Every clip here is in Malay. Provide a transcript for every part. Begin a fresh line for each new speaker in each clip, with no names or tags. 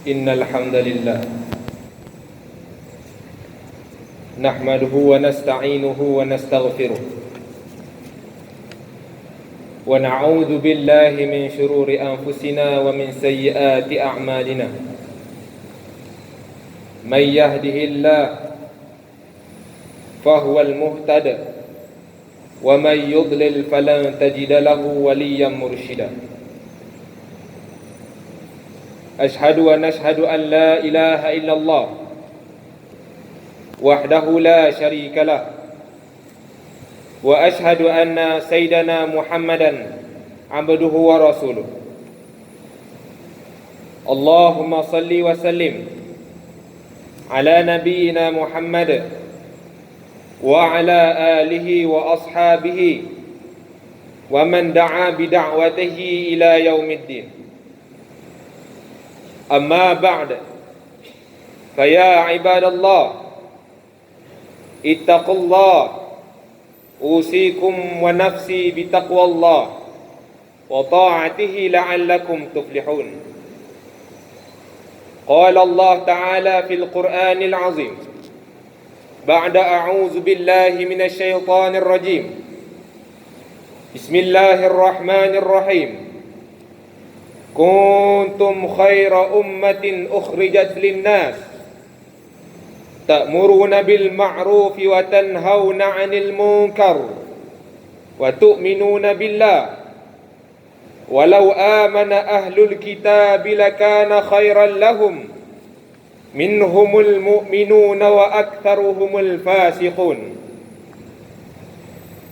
إن الحمد لله نحمده ونستعينه ونستغفره ونعوذ بالله من شرور أنفسنا ومن سيئات أعمالنا من يهده الله فهو المهتد ومن يضلل فلن تجد له وليا مرشدا أشهد أن لا إله إلا الله وحده لا شريك له وأشهد أن سيدنا محمدا عبده ورسوله اللهم صل وسلم على نبينا محمد وعلى آله وأصحابه ومن دعا بدعوته إلى يوم الدين أما بعد فيا عباد الله اتقوا الله أوصيكم ونفسي بتقوى الله وطاعته لعلكم تفلحون قال الله تعالى في القرآن العظيم بعد أعوذ بالله من الشيطان الرجيم بسم الله الرحمن الرحيم كنتم خير أمة أخرجت للناس تأمرون بالمعروف وتنهون عن المنكر وتؤمنون بالله ولو آمن أهل الكتاب لكان خيرا لهم منهم المؤمنون وأكثرهم الفاسقون.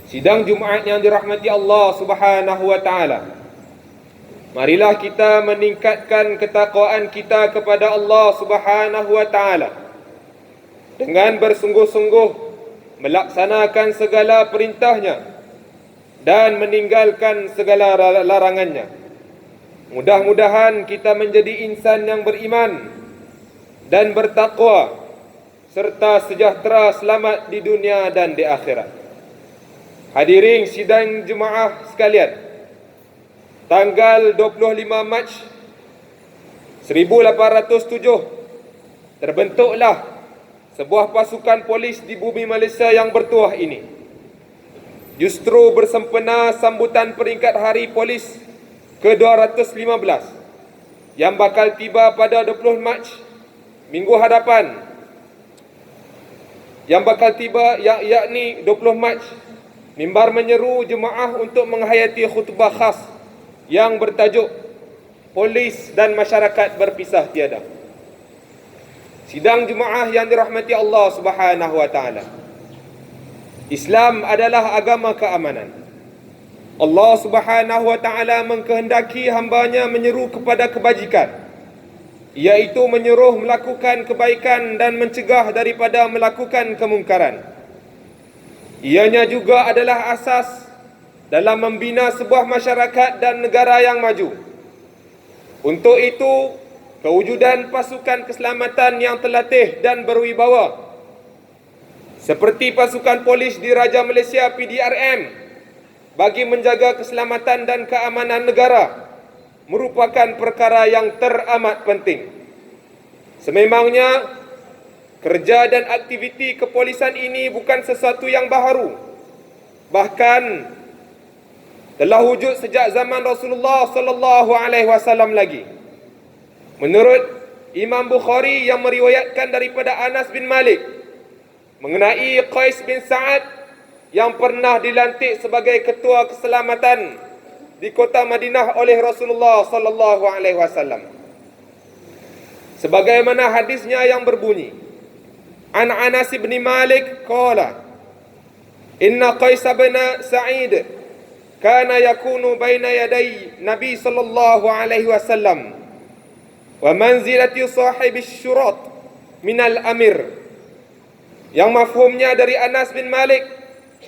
Sidang Jumaat yang dirahmati Allah Subhanahu wa taala. Marilah kita meningkatkan ketakwaan kita kepada Allah Subhanahu wa taala dengan bersungguh-sungguh melaksanakan segala perintahnya dan meninggalkan segala larangannya. Mudah-mudahan kita menjadi insan yang beriman dan bertakwa serta sejahtera selamat di dunia dan di akhirat. Hadirin sidang jemaah sekalian, tanggal 25 Mac 1807 terbentuklah sebuah pasukan polis di bumi Malaysia yang bertuah ini. Justru bersempena sambutan peringkat Hari Polis ke-215 yang bakal tiba pada 20 Mac minggu hadapan, yakni 20 Mac, mimbar menyeru jemaah untuk menghayati khutbah khas yang bertajuk Polis dan Masyarakat Berpisah Tiada. Sidang jemaah yang dirahmati Allah Subhanahu wa taala. Islam adalah agama keamanan. Allah Subhanahu wa taala mengkehendaki hamba-Nya menyeru kepada kebajikan, iaitu menyuruh melakukan kebaikan dan mencegah daripada melakukan kemungkaran. Ianya juga adalah asas dalam membina sebuah masyarakat dan negara yang maju. Untuk itu, kewujudan pasukan keselamatan yang terlatih dan berwibawa seperti pasukan polis di Raja Malaysia PDRM bagi menjaga keselamatan dan keamanan negara merupakan perkara yang teramat penting. Sememangnya kerja dan aktiviti kepolisan ini bukan sesuatu yang baharu, bahkan telah wujud sejak zaman Rasulullah sallallahu alaihi wasallam lagi. Menurut Imam Bukhari yang meriwayatkan daripada Anas bin Malik mengenai Qais bin Sa'ad yang pernah dilantik sebagai ketua keselamatan di kota Madinah oleh Rasulullah sallallahu alaihi wasallam. Sebagaimana hadisnya yang berbunyi, An Anas bin Malik qala Inna Qais bin Sa'id kana yakunu baina yaday Nabi sallallahu alaihi wasallam wa manzilati sahibi syurat minal amir. Yang mafhumnya dari Anas bin Malik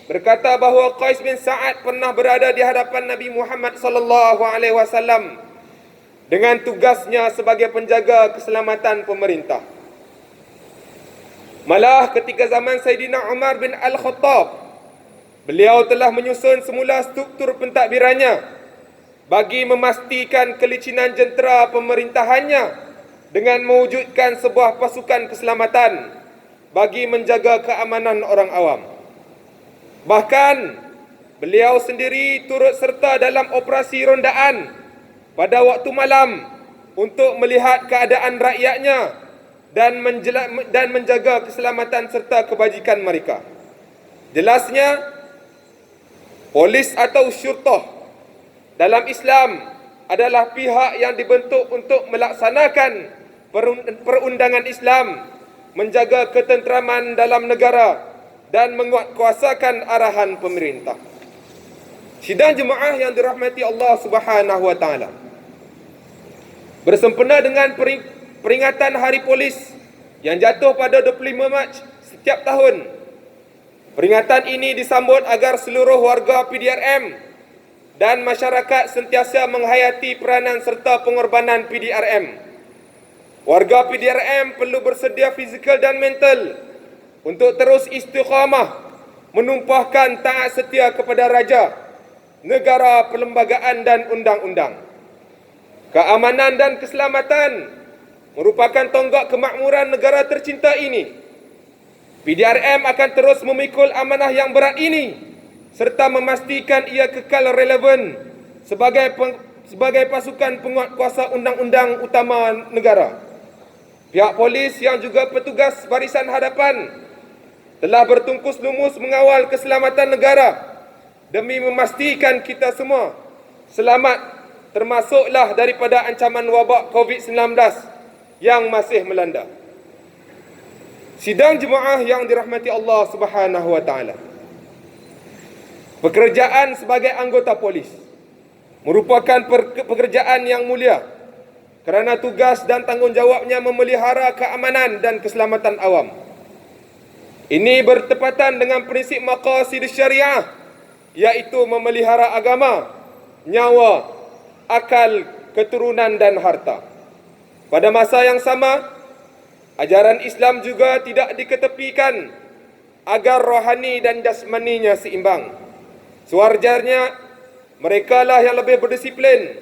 berkata bahawa Qais bin Sa'ad pernah berada di hadapan Nabi Muhammad sallallahu alaihi wasallam dengan tugasnya sebagai penjaga keselamatan pemerintah. Malah ketika zaman Sayyidina Umar bin Al-Khattab, beliau telah menyusun semula struktur pentadbirannya bagi memastikan kelicinan jentera pemerintahannya dengan mewujudkan sebuah pasukan keselamatan bagi menjaga keamanan orang awam. Bahkan, beliau sendiri turut serta dalam operasi rondaan pada waktu malam untuk melihat keadaan rakyatnya dan menjaga keselamatan serta kebajikan mereka. Jelasnya, polis atau syurtah dalam Islam adalah pihak yang dibentuk untuk melaksanakan perundangan Islam, menjaga ketenteraman dalam negara dan menguatkuasakan arahan pemerintah. Sidang jemaah yang dirahmati Allah Subhanahu wa taala, bersempena dengan peringatan Hari Polis yang jatuh pada 25 Mac setiap tahun. Peringatan ini disambut agar seluruh warga PDRM dan masyarakat sentiasa menghayati peranan serta pengorbanan PDRM. Warga PDRM perlu bersedia fizikal dan mental untuk terus istiqamah menumpahkan taat setia kepada raja, negara, perlembagaan dan undang-undang. Keamanan dan keselamatan merupakan tonggak kemakmuran negara tercinta ini. PDRM akan terus memikul amanah yang berat ini serta memastikan ia kekal relevan sebagai pasukan penguat kuasa undang-undang utama negara. Pihak polis yang juga petugas barisan hadapan telah bertungkus lumus mengawal keselamatan negara demi memastikan kita semua selamat, termasuklah daripada ancaman wabak COVID-19 yang masih melanda. Sidang jemaah yang dirahmati Allah Subhanahu wa taala, pekerjaan sebagai anggota polis merupakan pekerjaan yang mulia kerana tugas dan tanggungjawabnya memelihara keamanan dan keselamatan awam. Ini bertepatan dengan prinsip maqasid syariah, iaitu memelihara agama, nyawa, akal, keturunan dan harta. Pada masa yang sama, ajaran Islam juga tidak diketepikan agar rohani dan jasmaninya seimbang. Sewajarnya, merekalah yang lebih berdisiplin,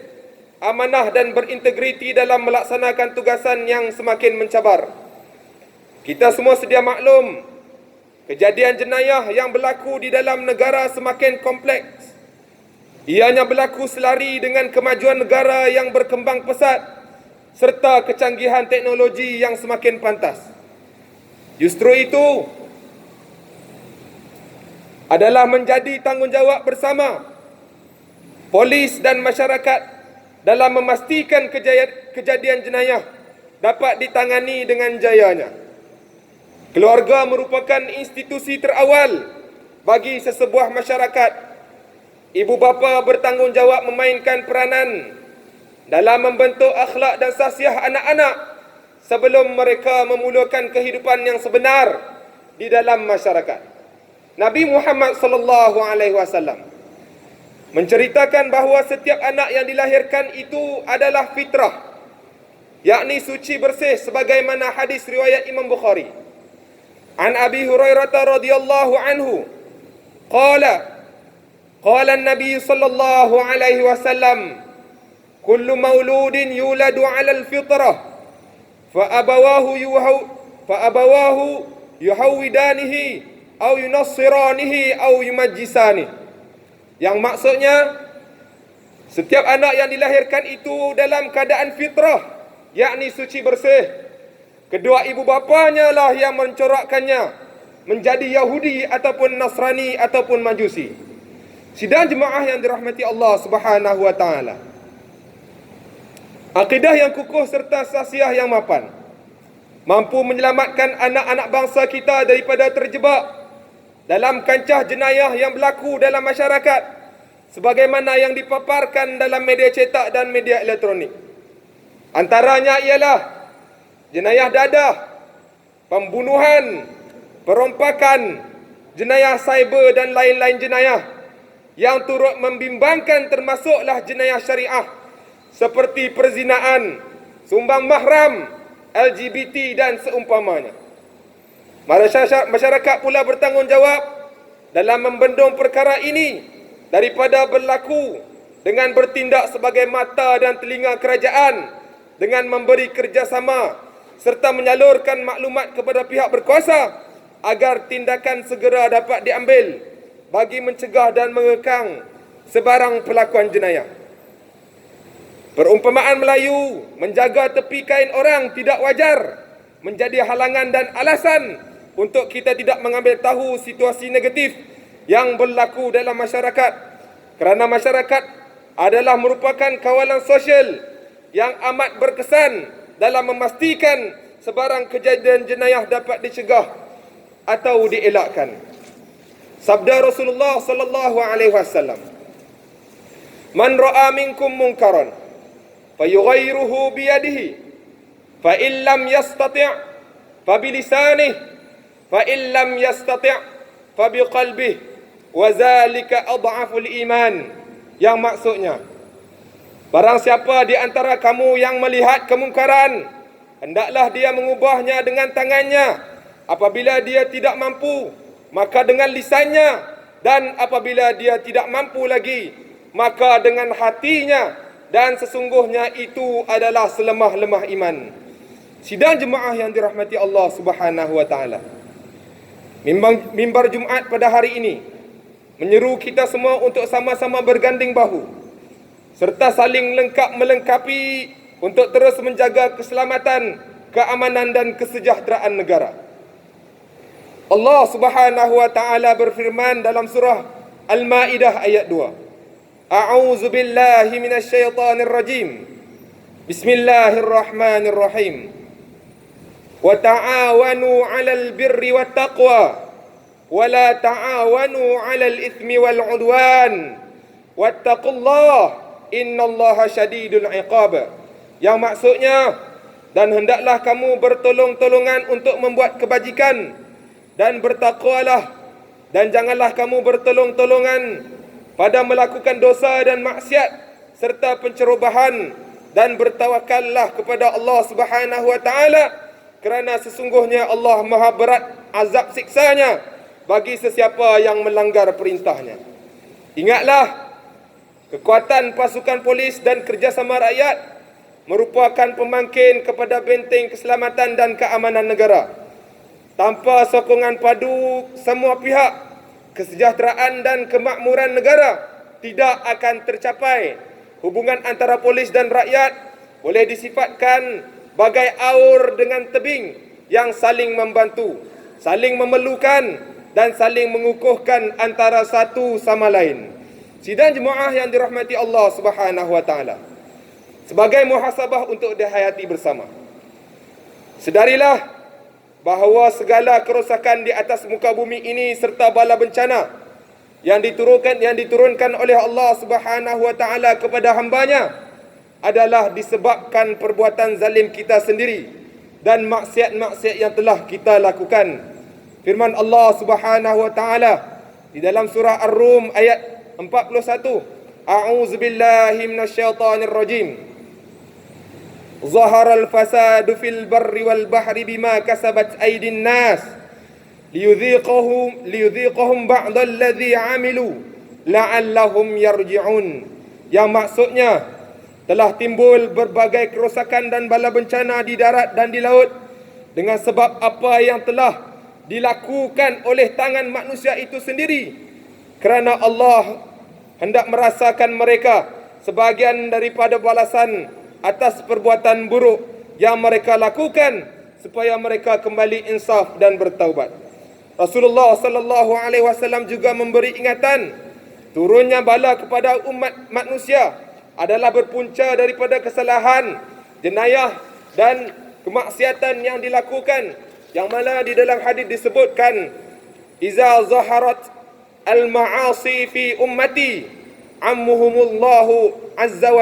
amanah dan berintegriti dalam melaksanakan tugasan yang semakin mencabar. Kita semua sedia maklum, kejadian jenayah yang berlaku di dalam negara semakin kompleks. Ianya berlaku selari dengan kemajuan negara yang berkembang pesat serta kecanggihan teknologi yang semakin pantas. Justru itu adalah menjadi tanggungjawab bersama polis dan masyarakat dalam memastikan kejadian jenayah dapat ditangani dengan jayanya. Keluarga merupakan institusi terawal bagi sesebuah masyarakat. Ibu bapa bertanggungjawab memainkan peranan dalam membentuk akhlak dan sasiah anak-anak sebelum mereka memulakan kehidupan yang sebenar di dalam masyarakat. Nabi Muhammad sallallahu alaihi wasallam menceritakan bahawa setiap anak yang dilahirkan itu adalah fitrah, yakni suci bersih, sebagaimana hadis riwayat Imam Bukhari. An Abi Hurairah radhiyallahu anhu qala an-nabi sallallahu alaihi wasallam kullu mauludin yuladu 'ala al-fitrah fa abawahu yuhawidanihi aw yunassiranihi aw yumajjisanihi. Yang maksudnya, setiap anak yang dilahirkan itu dalam keadaan fitrah, yakni suci bersih. Kedua ibu bapanya lah yang mencorakkannya menjadi Yahudi ataupun Nasrani ataupun Majusi. Sidang jemaah yang dirahmati Allah Subhanahu wa taala, akidah yang kukuh serta sasiah yang mapan mampu menyelamatkan anak-anak bangsa kita daripada terjebak dalam kancah jenayah yang berlaku dalam masyarakat sebagaimana yang dipaparkan dalam media cetak dan media elektronik. Antaranya ialah jenayah dadah, pembunuhan, perompakan, jenayah cyber dan lain-lain jenayah yang turut membimbangkan, termasuklah jenayah syariah seperti perzinaan, sumbang mahram, LGBT dan seumpamanya. Masyarakat pula bertanggungjawab dalam membendung perkara ini daripada berlaku dengan bertindak sebagai mata dan telinga kerajaan dengan memberi kerjasama serta menyalurkan maklumat kepada pihak berkuasa agar tindakan segera dapat diambil bagi mencegah dan mengekang sebarang pelakuan jenayah. Perumpamaan Melayu, menjaga tepi kain orang tidak wajar menjadi halangan dan alasan untuk kita tidak mengambil tahu situasi negatif yang berlaku dalam masyarakat, kerana masyarakat adalah merupakan kawalan sosial yang amat berkesan dalam memastikan sebarang kejadian jenayah dapat dicegah atau dielakkan. Sabda Rasulullah sallallahu alaihi wasallam, "Man ra'a minkum munkaran fayughayyiruhu biyadihi, fa in lam yastati' fa bilisanihi, fa in lam yastati' fa biqalbihi, wa zalika adhaful iman." Yang maksudnya, barang siapa di antara kamu yang melihat kemungkaran, hendaklah dia mengubahnya dengan tangannya. Apabila dia tidak mampu, maka dengan lisannya, dan apabila dia tidak mampu lagi, maka dengan hatinya, dan sesungguhnya itu adalah selemah-lemah iman. Sidang jemaah yang dirahmati Allah Subhanahu wa taala, mimbar Jumaat pada hari ini menyeru kita semua untuk sama-sama berganding bahu serta saling melengkapi untuk terus menjaga keselamatan, keamanan dan kesejahteraan negara. Allah Subhanahu wa taala berfirman dalam surah Al-Maidah ayat 2. A'udzu billahi minasyaitonir rajim. Bismillahirrahmanirrahim. Wa ta'awanu 'alal birri wat taqwa wa la ta'awanu 'alal itsmi wal 'udwan. Wattaqullaha innallaha syadidul 'iqab. Yang maksudnya, dan hendaklah kamu bertolong-tolongan untuk membuat kebajikan, dan bertakwalah, dan janganlah kamu bertolong-tolongan pada melakukan dosa dan maksiat serta pencerobohan, dan bertawakallah kepada Allah Subhanahu wa taala, kerana sesungguhnya Allah Maha berat azab siksanya bagi sesiapa yang melanggar perintahnya. Ingatlah, kekuatan pasukan polis dan kerjasama rakyat merupakan pemangkin kepada benteng keselamatan dan keamanan negara. Tanpa sokongan padu semua pihak, kesejahteraan dan kemakmuran negara tidak akan tercapai. Hubungan antara polis dan rakyat boleh disifatkan bagai aur dengan tebing yang saling membantu, saling memerlukan dan saling mengukuhkan antara satu sama lain. Sidang jemaah yang dirahmati Allah Subhanahu wa taala, sebagai muhasabah untuk dihayati bersama, sedarilah bahawa segala kerosakan di atas muka bumi ini serta bala bencana yang diturunkan oleh Allah Subhanahu wa taala kepada hamba-Nya adalah disebabkan perbuatan zalim kita sendiri dan maksiat-maksiat yang telah kita lakukan. Firman Allah Subhanahu wa taala di dalam surah Ar-Rum ayat 41, A'udzu billahi minasyaitonir rajim. Zaharal fasadu fil barri wal bahri bima kasabat aydin nas liyudhiqahum ba'da alladhi 'amilu la'allahum yarji'un. Yang maksudnya, telah timbul berbagai kerosakan dan bala bencana di darat dan di laut dengan sebab apa yang telah dilakukan oleh tangan manusia itu sendiri, kerana Allah hendak merasakan mereka sebahagian daripada balasan atas perbuatan buruk yang mereka lakukan, supaya mereka kembali insaf dan bertaubat. Rasulullah sallallahu alaihi wasallam juga memberi ingatan, turunnya bala kepada umat manusia adalah berpunca daripada kesalahan, jenayah dan kemaksiatan yang dilakukan, yang mana di dalam hadis disebutkan, iza zaharat al-ma'asi fi ummati ammuhumullahu azza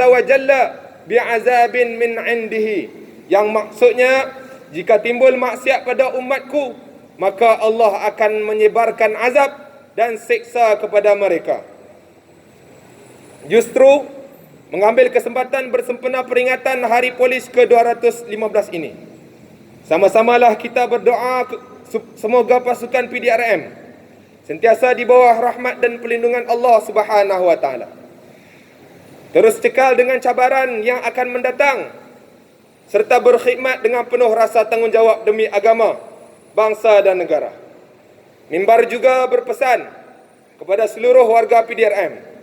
wa jalla bi'azabin min indihi. Yang maksudnya, jika timbul maksiat pada umatku, maka Allah akan menyebarkan azab dan siksa kepada mereka. Justru mengambil kesempatan bersempena peringatan Hari Polis ke-215 ini, sama-samalah kita berdoa semoga pasukan PDRM sentiasa di bawah rahmat dan perlindungan Allah Subhanahu wa taala. terus cekal dengan cabaran yang akan mendatang, serta berkhidmat dengan penuh rasa tanggungjawab demi agama, bangsa dan negara. Mimbar juga berpesan kepada seluruh warga PDRM